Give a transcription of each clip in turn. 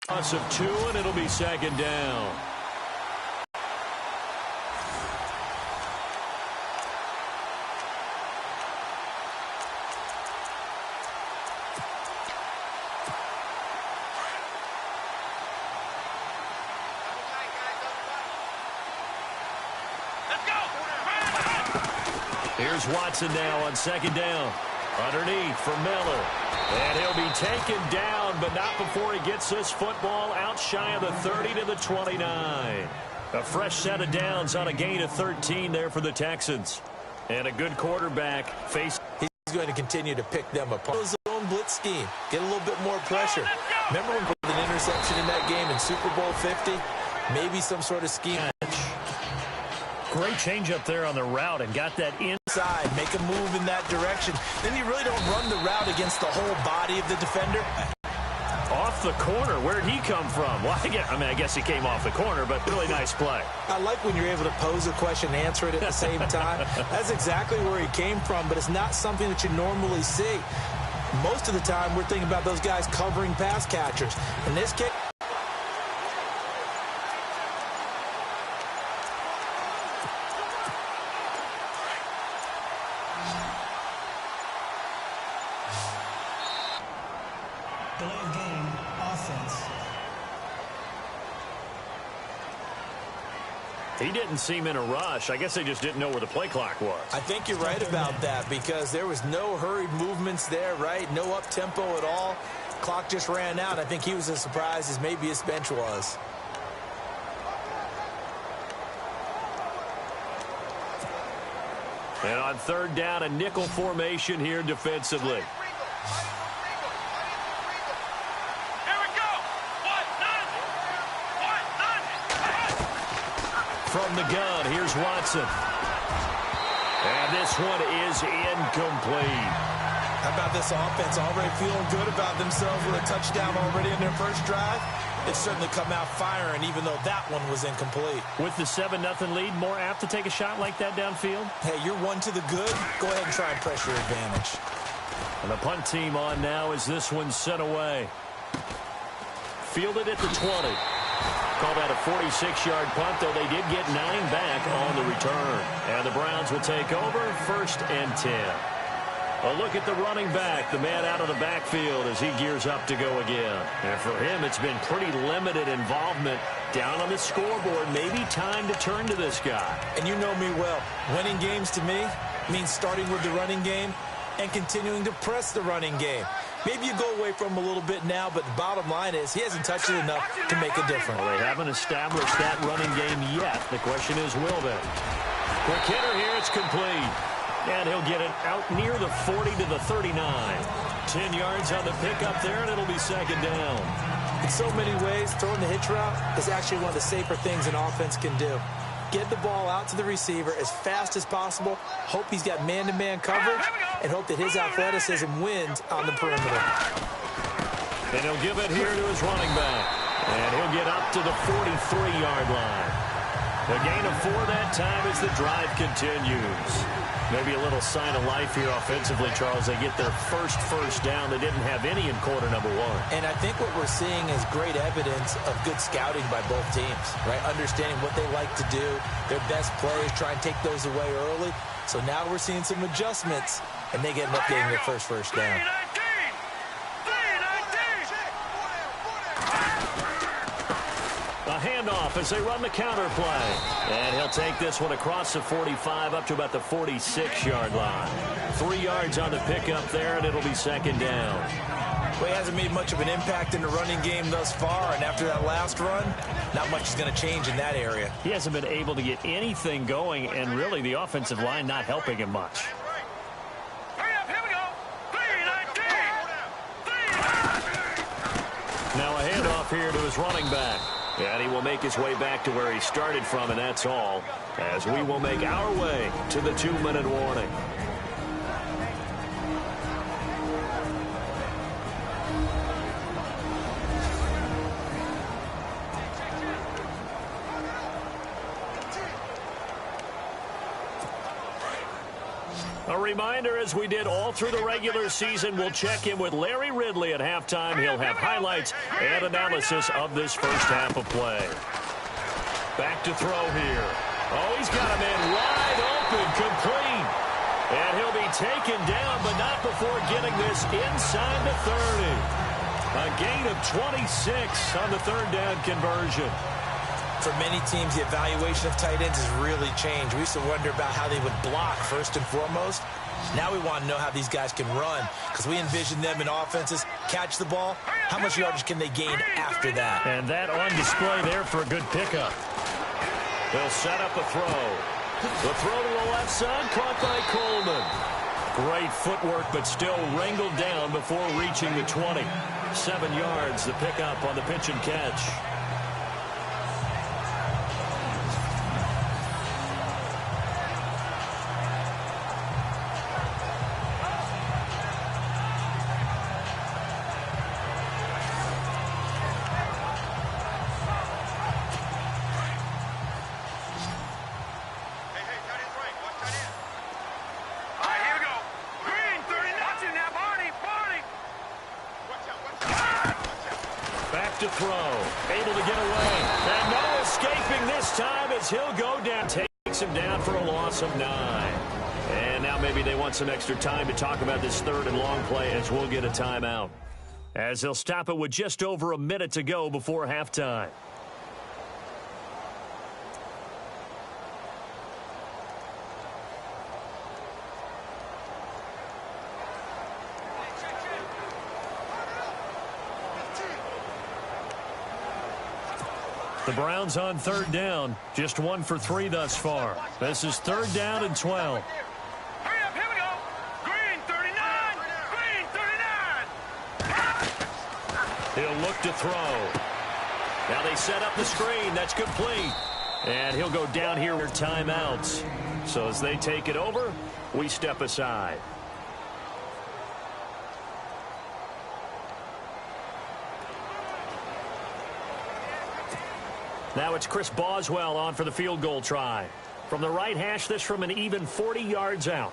Loss of 2, and it'll be second down. Here's Watson now on second down. Underneath for Miller. And he'll be taken down, but not before he gets this football out shy of the 30 to the 29. A fresh set of downs on a gain of 13 there for the Texans. And a good quarterback face. He's going to continue to pick them apart. His own blitz scheme. Get a little bit more pressure. Remember when with an interception in that game in Super Bowl 50? Maybe some sort of scheme. Great change up there on the route and got that inside. Make a move in that direction. Then you really don't run the route against the whole body of the defender. Off the corner. Where'd he come from? Well, I guess he came off the corner, but really nice play. I like when you're able to pose a question and answer it at the same time. That's exactly where he came from, but it's not something that you normally see. Most of the time, we're thinking about those guys covering pass catchers. In this case, he didn't seem in a rush. I guess they just didn't know where the play clock was. I think you're right about that because there was no hurried movements there, right? No up-tempo at all. Clock just ran out. I think he was as surprised as maybe his bench was. And on third down, a nickel formation here defensively. From the gun, here's Watson. And this one is incomplete. How about this offense already feeling good about themselves with a touchdown already in their first drive? They've certainly come out firing, even though that one was incomplete. With the 7-0 lead, more apt to take a shot like that downfield? Hey, you're one to the good. Go ahead and try and press your advantage. And the punt team on now as this one's sent away. Fielded at the 20. Call that a 46-yard punt, though they did get 9 back on the return. And the Browns will take over, 1st and 10. A look at the running back, the man out of the backfield as he gears up to go again. And for him, it's been pretty limited involvement down on the scoreboard. Maybe time to turn to this guy. And you know me well. Winning games to me means starting with the running game and continuing to press the running game. Maybe you go away from him a little bit now, but the bottom line is he hasn't touched it enough to make a difference. Well, they haven't established that running game yet. The question is, will they? Quick hitter here, it's complete. And he'll get it out near the 40 to the 39. 10 yards on the pickup there, and it'll be second down. In so many ways, throwing the hitch route is actually one of the safer things an offense can do. Get the ball out to the receiver as fast as possible, hope he's got man-to-man coverage, and hope that his athleticism wins on the perimeter. And he'll give it here to his running back. And he'll get up to the 43-yard line. A gain of 4 that time as the drive continues. Maybe a little sign of life here offensively, Charles. They get their first down. They didn't have any in quarter number 1. And I think what we're seeing is great evidence of good scouting by both teams, right? Understanding what they like to do, their best plays, try and take those away early. So now we're seeing some adjustments, and they end up getting their first down. A handoff as they run the counter play. And he'll take this one across the 45 up to about the 46-yard line. 3 yards on the pickup there, and it'll be second down. Well, he hasn't made much of an impact in the running game thus far, and after that last run, not much is going to change in that area. He hasn't been able to get anything going, and really the offensive line not helping him much. Now a handoff here to his running back. And he will make his way back to where he started from, and that's all, as we will make our way to the 2-minute warning. A reminder, as we did all through the regular season, we'll check in with Larry Ridley at halftime. He'll have highlights and analysis of this first half of play. Back to throw here. Oh, he's got a man wide open, complete. And he'll be taken down, but not before getting this inside the 30. A gain of 26 on the third down conversion. For many teams, the evaluation of tight ends has really changed. We used to wonder about how they would block first and foremost. Now we want to know how these guys can run, because we envision them in offenses catch the ball. How much yardage can they gain after that? And that on display there for a good pickup. They'll set up a throw. The throw to the left side, caught by Coleman. Great footwork, but still wrangled down before reaching the 20. 7 yards, the pickup on the pitch and catch. To throw, able to get away, and no escaping this time as he'll go down, takes him down for a loss of 9. And now maybe they want some extra time to talk about this third and long play, as we'll get a timeout, as they'll stop it with just over a minute to go before halftime. The Browns on third down, just 1 for 3 thus far. This is third down and 12. Hurry up, here we go. Green 39, green 39. He'll look to throw. Now they set up the screen. That's complete. And he'll go down here with timeouts. So as they take it over, we step aside. Now it's Chris Boswell on for the field goal try. From the right hash, this from an even 40 yards out.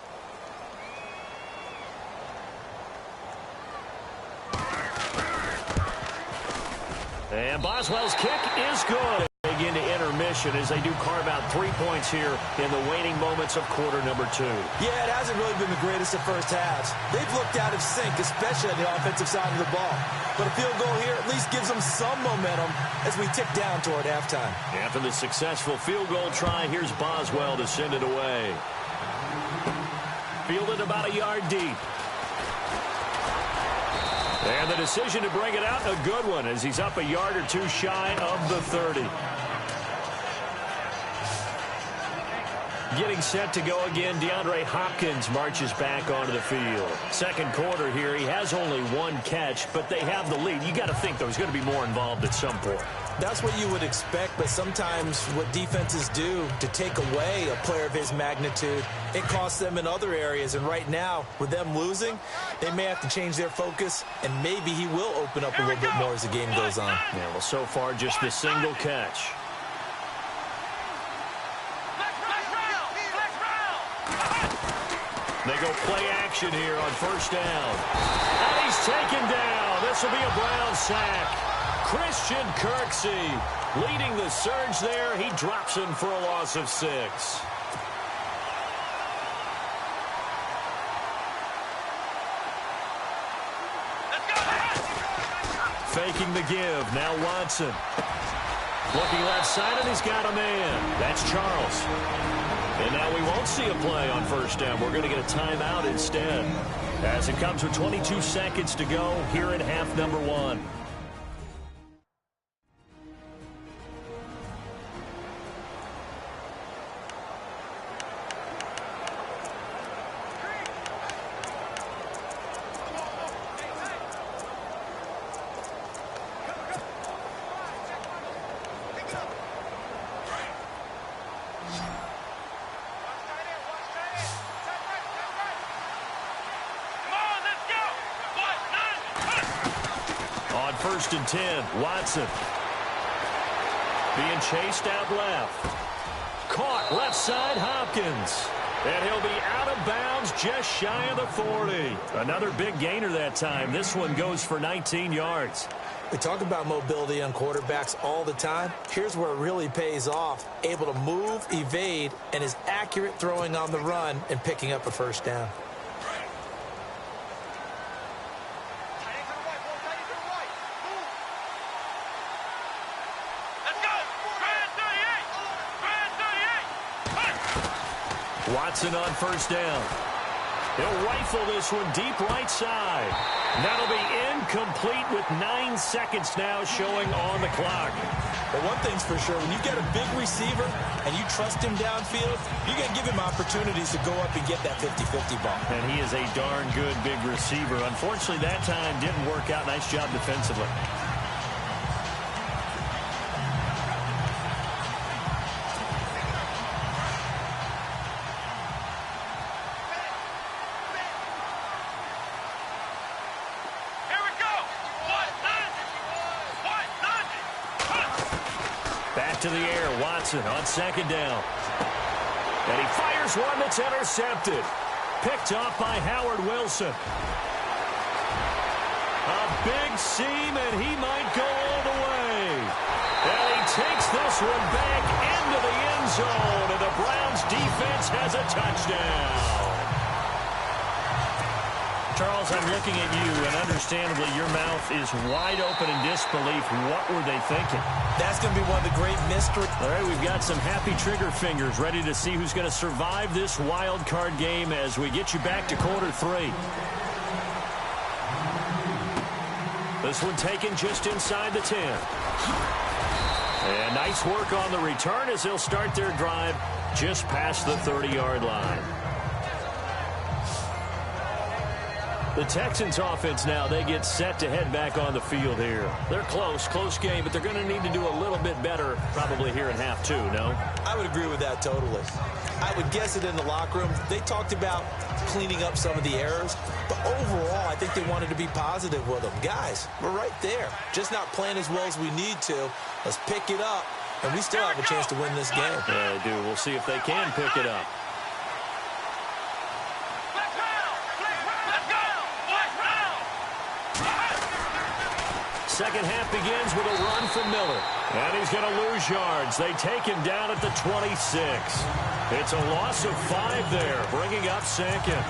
And Boswell's kick is good. Into intermission as they do carve out 3 points here in the waning moments of quarter number 2. Yeah, it hasn't really been the greatest of first halves. They've looked out of sync, especially on the offensive side of the ball. But a field goal here at least gives them some momentum as we tick down toward halftime. After the successful field goal try, here's Boswell to send it away. Fielded about a yard deep. And the decision to bring it out, a good one, as he's up a yard or 2 shy of the 30. Getting set to go again, DeAndre Hopkins marches back onto the field. Second quarter here, he has only 1 catch, but they have the lead. You got to think, though, he's going to be more involved at some point. That's what you would expect, but sometimes what defenses do to take away a player of his magnitude, it costs them in other areas. And right now, with them losing, they may have to change their focus, and maybe he will open up a little bit more as the game goes on. Yeah, well, so far, just the single catch. They go play action here on first down. And he's taken down. This will be a Brown sack. Christian Kirksey leading the surge there. He drops him for a loss of 6. Faking the give. Now Watson. Looking left side, and he's got a man. That's Charles. And now we won't see a play on first down. We're going to get a timeout instead, as it comes with 22 seconds to go here in half number 1. First and 10, Watson. Being chased out left. Caught left side, Hopkins. And he'll be out of bounds just shy of the 40. Another big gainer that time. This one goes for 19 yards. We talk about mobility on quarterbacks all the time. Here's where it really pays off. Able to move, evade, and is accurate throwing on the run and picking up a first down. Watson on first down. He'll rifle this one deep right side. That'll be incomplete with 9 seconds now showing on the clock. But one thing's for sure, when you get a big receiver and you trust him downfield, you're going to give him opportunities to go up and get that 50-50 ball. And he is a darn good big receiver. Unfortunately, that time didn't work out. Nice job defensively. To the air, Watson on second down. And he fires one that's intercepted. Picked off by Howard Wilson. A big seam, and he might go all the way. And he takes this one back into the end zone, and the Browns defense has a touchdown. Charles, I'm looking at you, and understandably, your mouth is wide open in disbelief. What were they thinking? That's going to be one of the great mysteries. All right, we've got some happy trigger fingers ready to see who's going to survive this wild card game as we get you back to quarter 3. This one taken just inside the 10. And nice work on the return as they'll start their drive just past the 30-yard line. The Texans offense now, they get set to head back on the field here. They're close game, but they're going to need to do a little bit better probably here in half 2, no? I would agree with that totally. I would guess it in the locker room. They talked about cleaning up some of the errors, but overall, I think they wanted to be positive with them. Guys, we're right there. Just not playing as well as we need to. Let's pick it up, and we still have a chance to win this game. Yeah, they do. We'll see if they can pick it up. Second half begins with a run from Miller. And he's going to lose yards. They take him down at the 26. It's a loss of 5 there, bringing up second.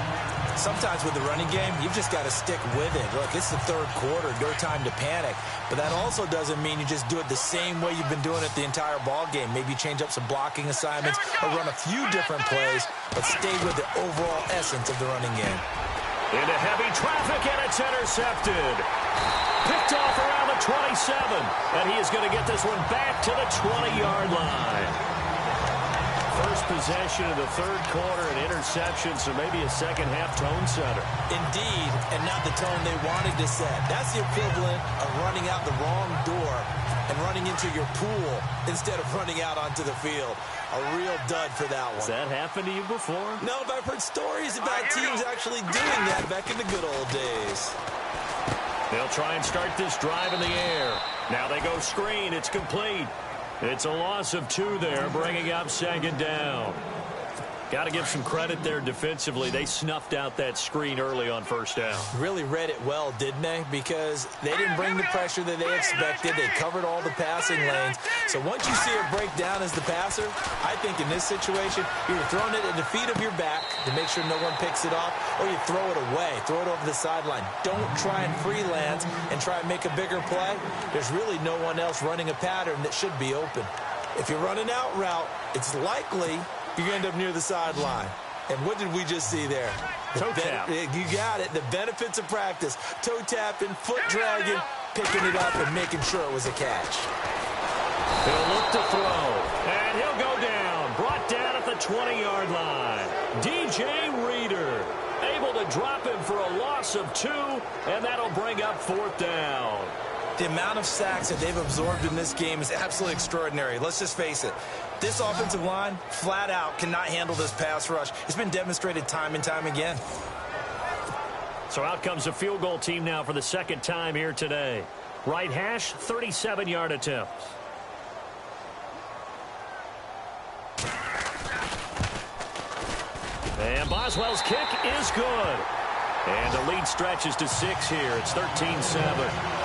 Sometimes with the running game, you've just got to stick with it. Look, it's the third quarter, no time to panic. But that also doesn't mean you just do it the same way you've been doing it the entire ball game. Maybe change up some blocking assignments or run a few different plays, but stay with the overall essence of the running game. Into heavy traffic, and it's intercepted. Picked off around the 27, and he is going to get this one back to the 20-yard line. First possession of the third quarter, an interception, so maybe a second-half tone setter. Indeed, and not the tone they wanted to set. That's the equivalent of running out the wrong door and running into your pool instead of running out onto the field. A real dud for that one. Has that happened to you before? No, but I've heard stories about teams actually doing that back in the good old days. They'll try and start this drive in the air. Now they go screen. It's complete. It's a loss of 2 there, bringing up second down. Got to give some credit there defensively. They snuffed out that screen early on first down. Really read it well, didn't they? Because they didn't bring the pressure that they expected. They covered all the passing lanes. So once you see it break down as the passer, I think in this situation, you're throwing it at the feet of your back to make sure no one picks it off, or you throw it away, throw it over the sideline. Don't try and freelance and try and make a bigger play. There's really no one else running a pattern that should be open. If you're running out route, it's likely you're going to end up near the sideline. And what did we just see there? Toe tap. You got it. The benefits of practice. Toe tapping, foot dragging, picking it up, and making sure it was a catch. He'll look to throw. And he'll go down. Brought down at the 20-yard line. DJ Reader able to drop him for a loss of 2, and that'll bring up 4th down. The amount of sacks that they've absorbed in this game is absolutely extraordinary. Let's just face it. This offensive line, flat out, cannot handle this pass rush. It's been demonstrated time and time again. So out comes the field goal team now for the second time here today. Right hash, 37-yard attempt. And Boswell's kick is good. And the lead stretches to 6 here. It's 13-7.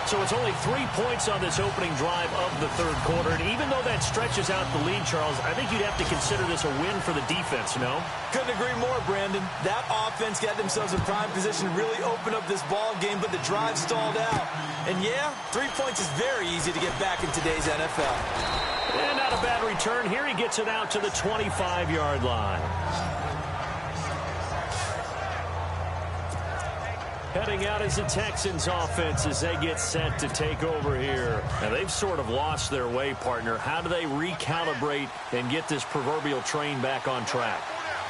So it's only 3 points on this opening drive of the third quarter. And even though that stretches out the lead, Charles, I think you'd have to consider this a win for the defense, no? Couldn't agree more, Brandon. That offense got themselves in prime position to really open up this ball game, but the drive stalled out. And yeah, 3 points is very easy to get back in today's NFL. And not a bad return. Here he gets it out to the 25-yard line. Heading out is the Texans offense as they get set to take over here. Now, they've sort of lost their way, partner. How do they recalibrate and get this proverbial train back on track?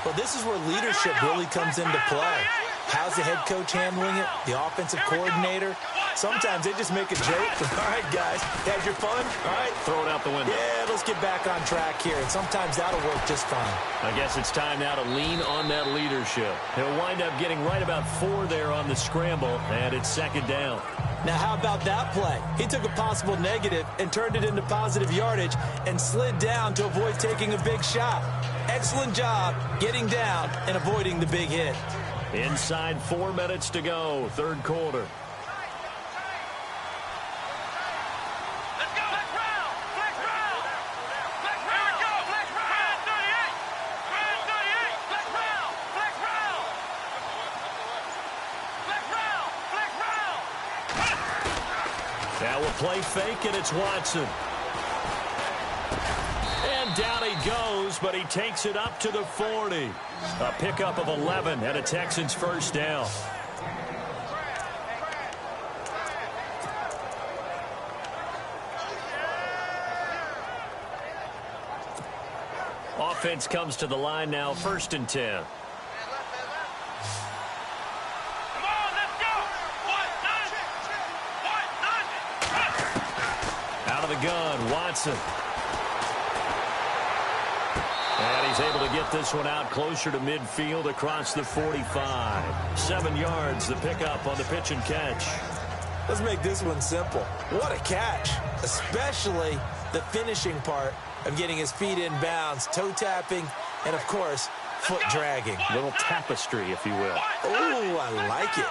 Well, this is where leadership really comes into play. How's the head coach handling it? The offensive coordinator? Sometimes they just make a joke. All right, guys, had your fun? All right. Throw it out the window. Yeah, let's get back on track here. And sometimes that'll work just fine. I guess it's time now to lean on that leadership. He'll wind up getting right about 4 there on the scramble, and it's second down. Now, how about that play? He took a possible negative and turned it into positive yardage and slid down to avoid taking a big shot. Excellent job getting down and avoiding the big hit. Inside 4 minutes to go, third quarter. Now we'll play fake, and it's Watson. And down he goes, but he takes it up to the 40. A pickup of 11 and a Texans first down. Offense comes to the line now, 1st and 10. Out of the gun, Watson. And he's able to get this one out closer to midfield across the 45. 7 yards, the pickup on the pitch and catch. Let's make this one simple. What a catch, especially the finishing part of getting his feet in bounds, toe tapping, and, of course, foot dragging. Little tapestry, if you will. Oh, I like it.